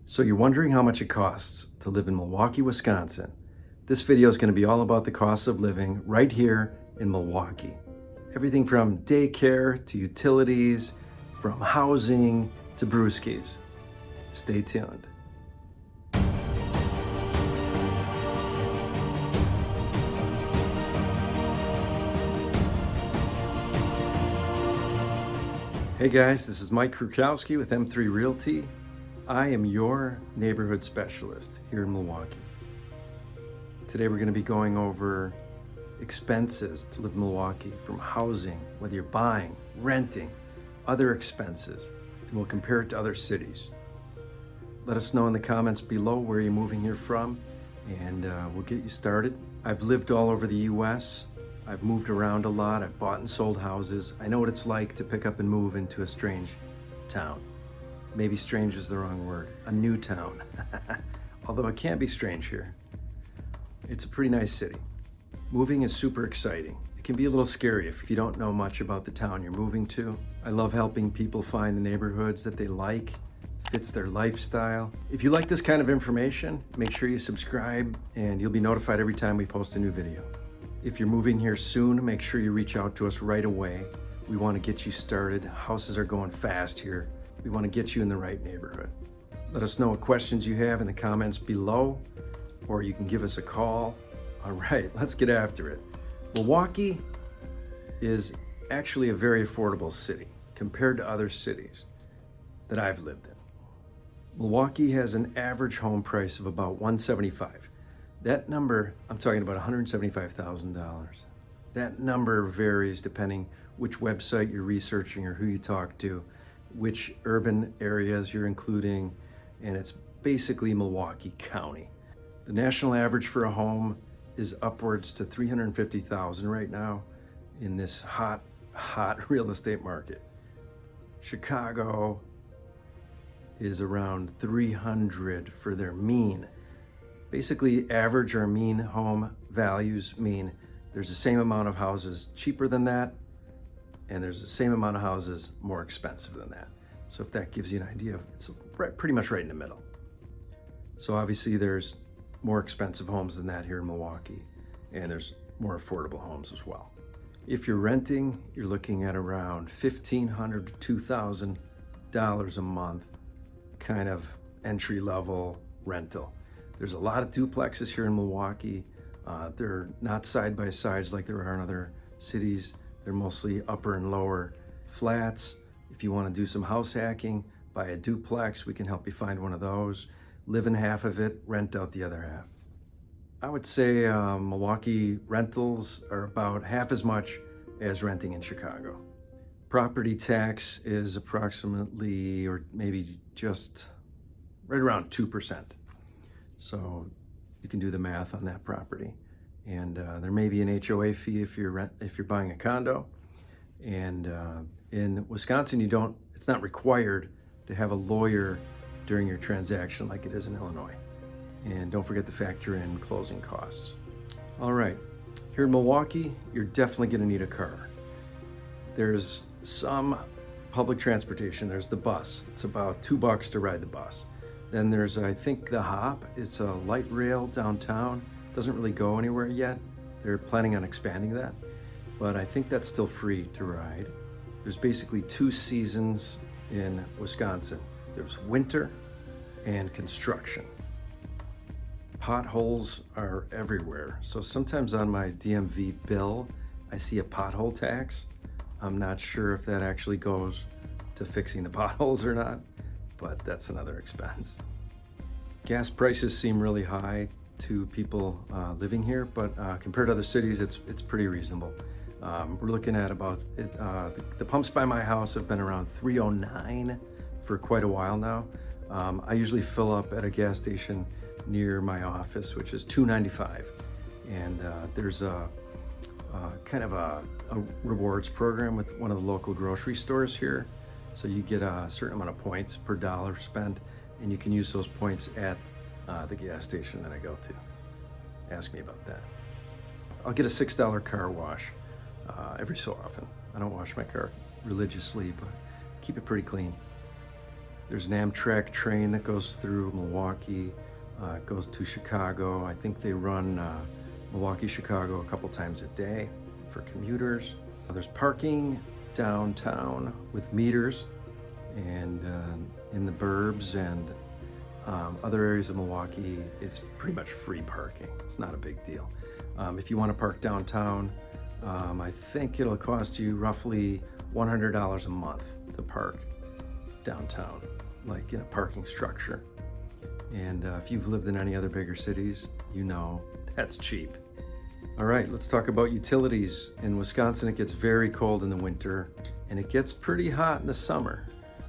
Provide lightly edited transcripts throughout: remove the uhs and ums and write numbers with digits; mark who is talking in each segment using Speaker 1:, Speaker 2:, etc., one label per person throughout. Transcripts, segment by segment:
Speaker 1: So you're wondering how much it costs to live in Milwaukee, Wisconsin. This video is going to be all about the cost of living right here in Milwaukee. Everything from daycare to utilities, from housing to brewskis. Stay tuned. Hey guys, this is Mike Krukowski with M3 Realty. I am your neighborhood specialist here in Milwaukee. Today we're going to be going over expenses to live in Milwaukee, from housing, whether you're buying, renting, other expenses, and we'll compare it to other cities. Let us know in the comments below where you're moving here from, and we'll get you started. I've lived all over the US. I've moved around a lot. I've bought and sold houses. I know what it's like to pick up and move into a strange town. Maybe strange is the wrong word. A new town. Although it can be strange here. It's a pretty nice city. Moving is super exciting. It can be a little scary if you don't know much about the town you're moving to. I love helping people find the neighborhoods that they like, fits their lifestyle. If you like this kind of information, make sure you subscribe and you'll be notified every time we post a new video. If you're moving here soon, make sure you reach out to us right away. We want to get you started. Houses are going fast here. We want to get you in the right neighborhood. Let us know what questions you have in the comments below, or you can give us a call. All right, let's get after it. Milwaukee is actually a very affordable city compared to other cities that I've lived in. Milwaukee has an average home price of about $175,000. That number, I'm talking about $175,000. That number varies depending which website you're researching or who you talk to, which urban areas you're including, and it's basically Milwaukee County. The national average for a home is upwards to $350,000 right now in this hot real estate market. Chicago is around $300,000 for their mean. Basically, average or mean home values mean there's the same amount of houses cheaper than that, and there's the same amount of houses more expensive than that. So if that gives you an idea, it's pretty much right in the middle. So obviously there's more expensive homes than that here in Milwaukee, and there's more affordable homes as well. If you're renting, you're looking at around $1,500 to $2,000 a month, kind of entry-level rental. There's a lot of duplexes here in Milwaukee. They're not side-by-sides like there are in other cities. They're mostly upper and lower flats. If you want to do some house hacking, buy a duplex. We can help you find one of those. Live in half of it, rent out the other half. I would say Milwaukee rentals are about half as much as renting in Chicago. Property tax is approximately, or maybe just right around 2%. So you can do the math on that property. And there may be an HOA fee if you're buying a condo. And in Wisconsin, it's not required to have a lawyer during your transaction like it is in Illinois. And don't forget to factor in closing costs. All right, here in Milwaukee, you're definitely gonna need a car. There's some public transportation. There's the bus. It's about $2 to ride the bus. Then there's, I think, the Hop. It's a light rail downtown. Doesn't really go anywhere yet. They're planning on expanding that, but I think that's still free to ride. There's basically two seasons in Wisconsin. There's winter and construction. Potholes are everywhere. So sometimes on my DMV bill, I see a pothole tax. I'm not sure if that actually goes to fixing the potholes or not, but that's another expense. Gas prices seem really high to people living here, but compared to other cities, it's pretty reasonable. We're looking at about, the pumps by my house have been around $3.09 for quite a while now. I usually fill up at a gas station near my office, which is $2.95. And there's a kind of a rewards program with one of the local grocery stores here. So you get a certain amount of points per dollar spent, and you can use those points at the gas station that I go to. Ask me about that. I'll get a $6 car wash every so often. I don't wash my car religiously, but keep it pretty clean. There's an Amtrak train that goes through Milwaukee, goes to Chicago. I think they run Milwaukee, Chicago a couple times a day for commuters. There's parking downtown with meters, and in the burbs and other areas of Milwaukee, it's pretty much free parking. It's not a big deal. If you want to park downtown, I think it'll cost you roughly $100 a month to park downtown, like in a parking structure. And if you've lived in any other bigger cities, you know that's cheap. All right, let's talk about utilities. In Wisconsin, it gets very cold in the winter and it gets pretty hot in the summer.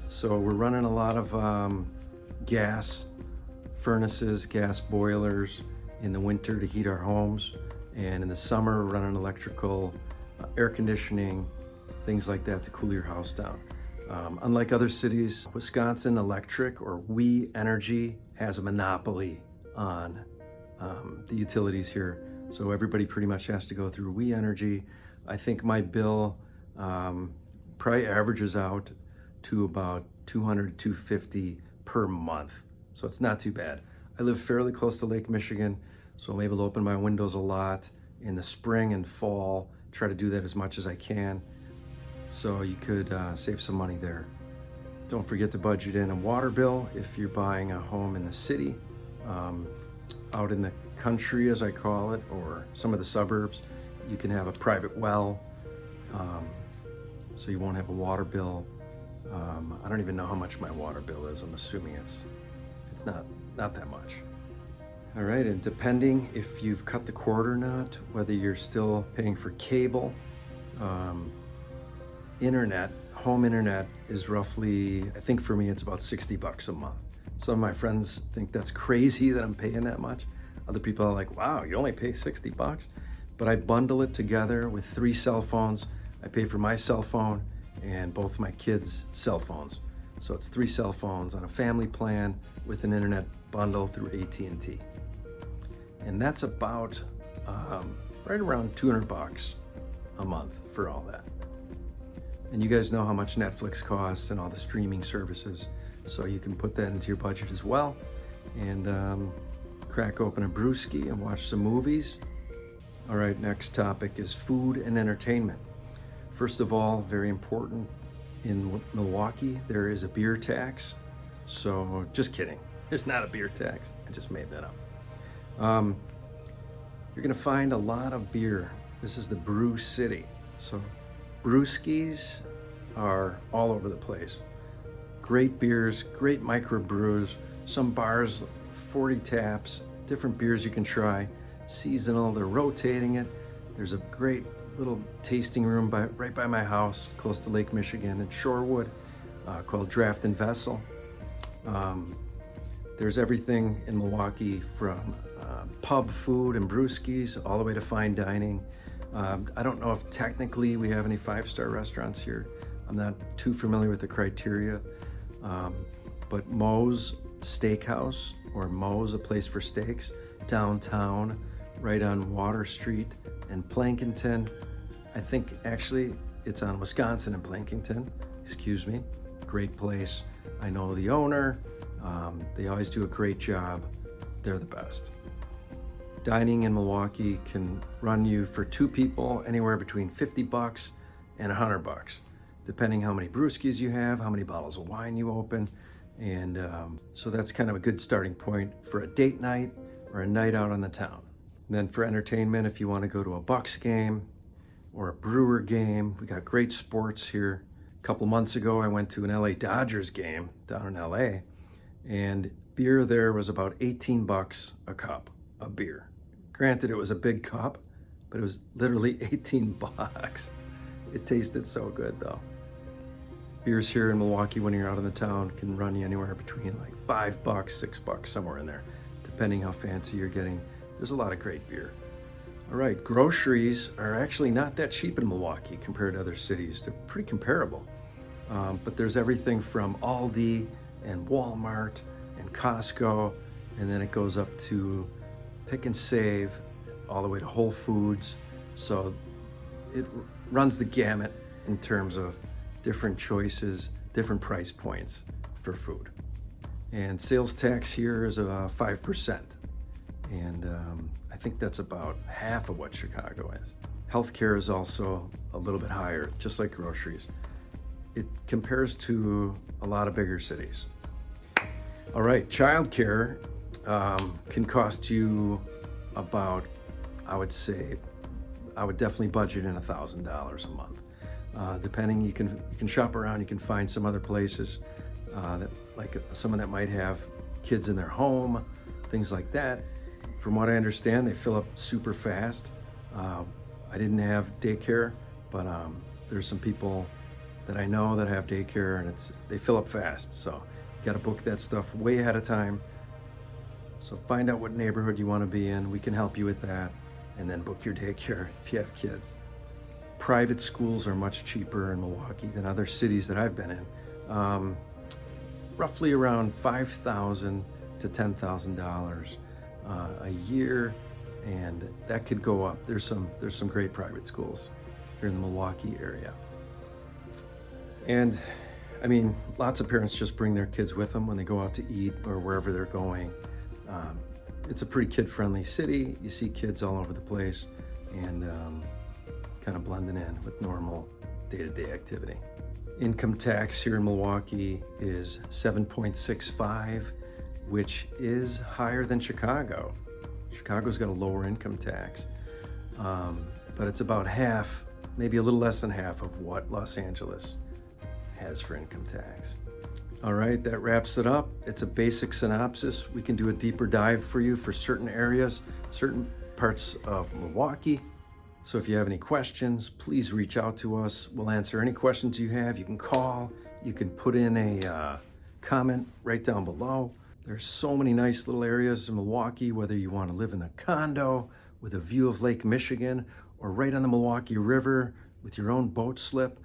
Speaker 1: So we're running a lot of gas furnaces, gas boilers in the winter to heat our homes. And in the summer, we're running electrical, air conditioning, things like that to cool your house down. Unlike other cities, Wisconsin Electric, or We Energy, has a monopoly on the utilities here. So everybody pretty much has to go through We Energy. I think my bill probably averages out to about $200 to $250 per month. So it's not too bad. I live fairly close to Lake Michigan, so I'm able to open my windows a lot in the spring and fall, try to do that as much as I can. So you could save some money there. Don't forget to budget in a water bill if you're buying a home in the city. Out in the country, as I call it, or some of the suburbs, you can have a private well, so you won't have a water bill. I don't even know how much my water bill is. I'm assuming it's not that much. All right, and depending if you've cut the cord or not, whether you're still paying for cable, internet, home internet is roughly, I think for me, it's about $60 a month. Some of my friends think that's crazy that I'm paying that much. Other people are like, wow, you only pay $60? But I bundle it together with 3 cell phones. I pay for my cell phone and both my kids' cell phones. So it's 3 cell phones on a family plan with an internet bundle through AT&T. And that's about right around $200 a month for all that. And you guys know how much Netflix costs and all the streaming services, so you can put that into your budget as well. And crack open a brewski and watch some movies. All right, next topic is food and entertainment. First of all, very important, in Milwaukee, there is a beer tax. So just kidding, there's not a beer tax. I just made that up. You're gonna find a lot of beer. This is the brew city. So brewskis are all over the place. Great beers, great microbrews, some bars, 40 taps, different beers you can try, seasonal, they're rotating it. There's a great little tasting room right by my house, close to Lake Michigan in Shorewood, called Draft and Vessel. There's everything in Milwaukee from pub food and brewskis all the way to fine dining. I don't know if technically we have any 5-star restaurants here. I'm not too familiar with the criteria, but Moe's Steakhouse, or Moe's, a place for steaks, downtown, right on Water Street and Plankinton. I think actually it's on Wisconsin and Plankinton, excuse me. Great place. I know the owner. They always do a great job. They're the best. Dining in Milwaukee can run you for 2 people anywhere between $50 and $100, depending how many brewskis you have, how many bottles of wine you open. And so that's kind of a good starting point for a date night or a night out on the town. And then for entertainment, if you want to go to a Bucks game or a Brewer game, we got great sports here. A couple months ago, I went to an LA Dodgers game down in LA, and beer there was about $18 a cup of beer. Granted, it was a big cup, but it was literally $18. It tasted so good though. Beers here in Milwaukee when you're out in the town can run you anywhere between like $5, $6, somewhere in there, depending how fancy you're getting. There's a lot of great beer. All right, groceries are actually not that cheap in Milwaukee compared to other cities. They're pretty comparable. But there's everything from Aldi and Walmart and Costco, and then it goes up to Pick and Save, all the way to Whole Foods. So it runs the gamut in terms of different choices, different price points for food. And sales tax here is 5%. And I think that's about half of what Chicago is. Healthcare is also a little bit higher, just like groceries. It compares to a lot of bigger cities. All right, childcare can cost you about, I would definitely budget in $1,000 a month. Depending, you can shop around. You can find some other places that, like someone that might have kids in their home, things like that. From what I understand, they fill up super fast. I didn't have daycare, but there's some people that I know that have daycare, and they fill up fast. So you got to book that stuff way ahead of time. So find out what neighborhood you want to be in. We can help you with that, and then book your daycare if you have kids. Private schools are much cheaper in Milwaukee than other cities that I've been in. Roughly around $5,000 to $10,000 a year, and that could go up. There's some great private schools here in the Milwaukee area. And I mean, lots of parents just bring their kids with them when they go out to eat or wherever they're going. It's a pretty kid-friendly city. You see kids all over the place, and kind of blending in with normal day-to-day activity. Income tax here in Milwaukee is 7.65, which is higher than Chicago. Chicago's got a lower income tax, but it's about half, maybe a little less than half of what Los Angeles has for income tax. All right, that wraps it up. It's a basic synopsis. We can do a deeper dive for you for certain areas, certain parts of Milwaukee. So if you have any questions, please reach out to us. We'll answer any questions you have. You can call, you can put in a comment right down below. There's so many nice little areas in Milwaukee, whether you want to live in a condo with a view of Lake Michigan, or right on the Milwaukee River with your own boat slip,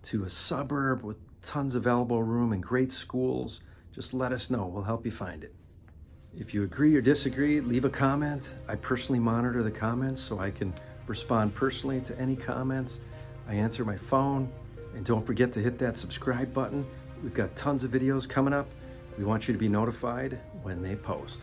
Speaker 1: to a suburb with tons of elbow room and great schools. Just let us know. We'll help you find it. If you agree or disagree, leave a comment. I personally monitor the comments so I can respond personally to any comments. I answer my phone. And don't forget to hit that subscribe button. We've got tons of videos coming up. We want you to be notified when they post.